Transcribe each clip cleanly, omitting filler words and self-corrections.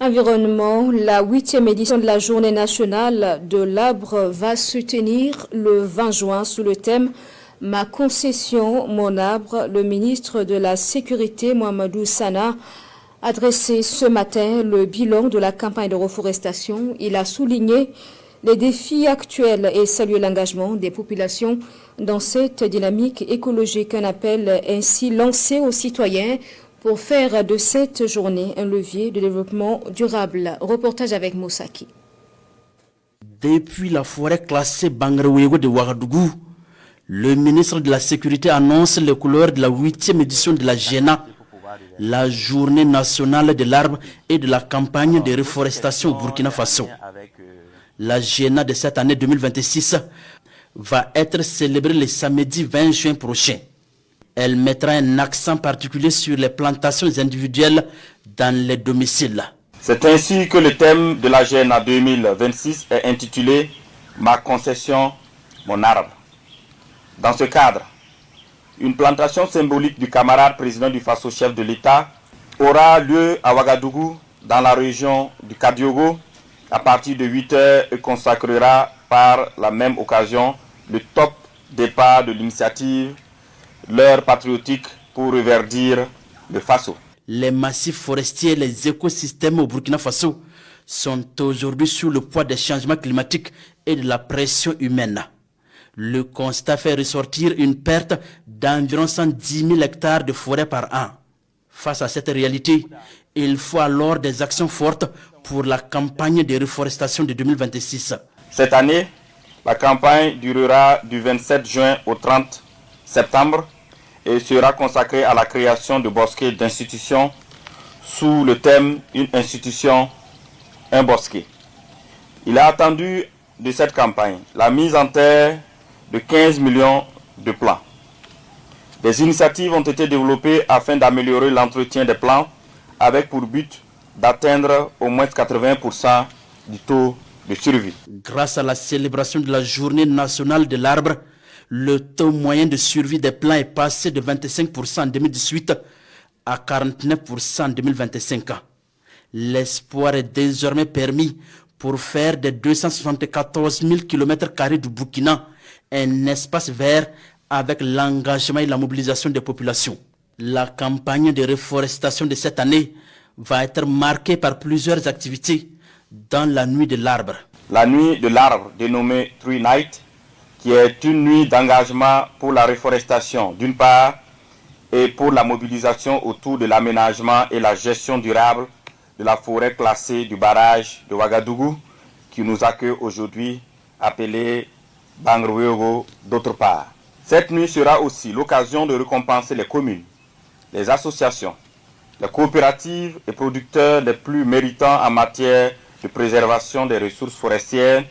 Environnement, la 8e édition de la Journée nationale de l'arbre va se tenir le 20 juin sous le thème « Ma concession, mon arbre ». Le ministre de la Sécurité, Mahamadou Sana, a dressé ce matin le bilan de la campagne de reforestation. Il a souligné les défis actuels et salué l'engagement des populations dans cette dynamique écologique. Un appel ainsi lancé aux citoyens pour faire de cette journée un levier de développement durable. Reportage avec Moussaki. Depuis la forêt classée Bangrawego de Ouagadougou, le ministre de la Sécurité annonce les couleurs de la 8e édition de la JENA, la Journée nationale de l'arbre et de la campagne de reforestation au Burkina Faso. La JENA de cette année 2026 va être célébrée le samedi 20 juin prochain. Elle mettra un accent particulier sur les plantations individuelles dans les domiciles. C'est ainsi que le thème de la JENA 2026 est intitulé « Ma concession, mon arbre ». Dans ce cadre, une plantation symbolique du camarade président du Faso, chef de l'État, aura lieu à Ouagadougou, dans la région du Kadiogo, à partir de 8 h et consacrera par la même occasion le top départ de l'initiative l'heure patriotique pour reverdir le Faso. Les massifs forestiers et les écosystèmes au Burkina Faso sont aujourd'hui sous le poids des changements climatiques et de la pression humaine. Le constat fait ressortir une perte d'environ 110 000 hectares de forêt par an. Face à cette réalité, il faut alors des actions fortes pour la campagne de reforestation de 2026. Cette année, la campagne durera du 27 juin au 30 septembre et sera consacrée à la création de bosquets d'institutions sous le thème « Une institution, un bosquet ». Il est attendu de cette campagne la mise en terre de 15 millions de plants. Des initiatives ont été développées afin d'améliorer l'entretien des plants avec pour but d'atteindre au moins 80% du taux de survie. Grâce à la célébration de la Journée nationale de l'arbre, le taux moyen de survie des plants est passé de 25% en 2018 à 49% en 2025. L'espoir est désormais permis pour faire des 274 000 km² du Burkina un espace vert avec l'engagement et la mobilisation des populations. La campagne de reforestation de cette année va être marquée par plusieurs activités dans la nuit de l'arbre. La nuit de l'arbre, dénommée Tree Night, qui est une nuit d'engagement pour la reforestation d'une part et pour la mobilisation autour de l'aménagement et la gestion durable de la forêt classée du barrage de Ouagadougou qui nous accueille aujourd'hui, appelée Bangrawego d'autre part. Cette nuit sera aussi l'occasion de récompenser les communes, les associations, les coopératives et producteurs les plus méritants en matière de préservation des ressources forestières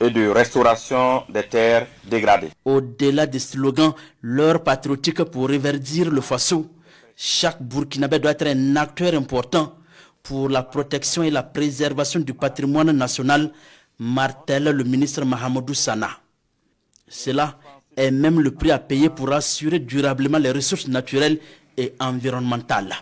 et de restauration des terres dégradées. Au-delà des slogans « l'heure patriotique pour reverdir le Faso », chaque Burkinabé doit être un acteur important pour la protection et la préservation du patrimoine national, martèle le ministre Mahamadou Sana. Cela est même le prix à payer pour assurer durablement les ressources naturelles et environnementales.